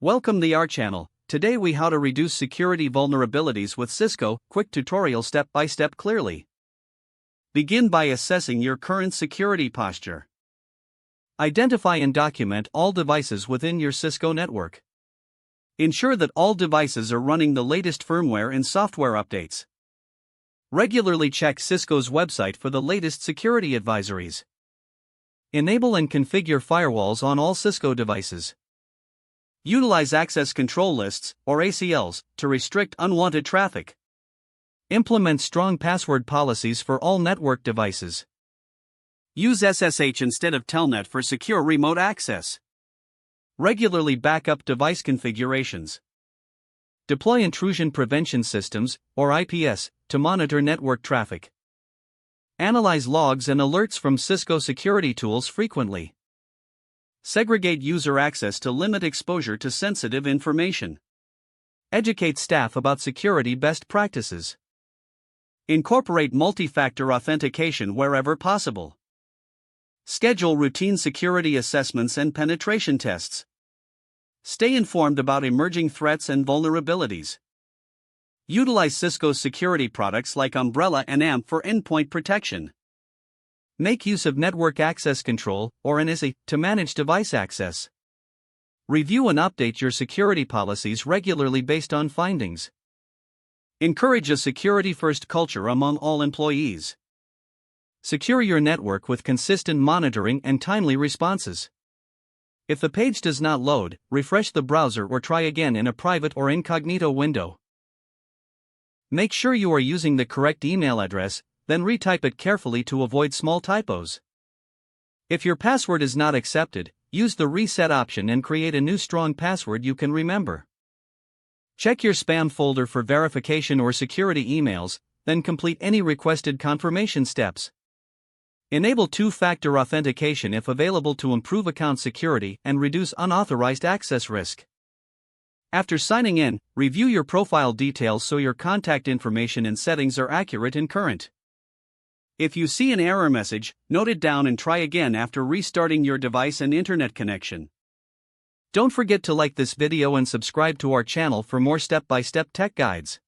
Welcome to our channel. Today we how to reduce security vulnerabilities with Cisco, quick tutorial step by step clearly. Begin by assessing your current security posture. Identify and document all devices within your Cisco network. Ensure that all devices are running the latest firmware and software updates. Regularly check Cisco's website for the latest security advisories. Enable and configure firewalls on all Cisco devices. Utilize access control lists, or ACLs, to restrict unwanted traffic. Implement strong password policies for all network devices. Use SSH instead of Telnet for secure remote access. Regularly back up device configurations. Deploy intrusion prevention systems, or IPS, to monitor network traffic. Analyze logs and alerts from Cisco security tools frequently. Segregate user access to limit exposure to sensitive information. Educate staff about security best practices. Incorporate multi-factor authentication wherever possible. Schedule routine security assessments and penetration tests. Stay informed about emerging threats and vulnerabilities. Utilize Cisco's security products like Umbrella and AMP for endpoint protection. Make use of Network Access Control, or NSA, to manage device access. Review and update your security policies regularly based on findings. Encourage a security-first culture among all employees. Secure your network with consistent monitoring and timely responses. If the page does not load, refresh the browser or try again in a private or incognito window. Make sure you are using the correct email address, then retype it carefully to avoid small typos. If your password is not accepted, use the reset option and create a new strong password you can remember. Check your spam folder for verification or security emails, then complete any requested confirmation steps. Enable two-factor authentication if available to improve account security and reduce unauthorized access risk. After signing in, review your profile details so your contact information and settings are accurate and current. If you see an error message, note it down and try again after restarting your device and internet connection. Don't forget to like this video and subscribe to our channel for more step-by-step tech guides.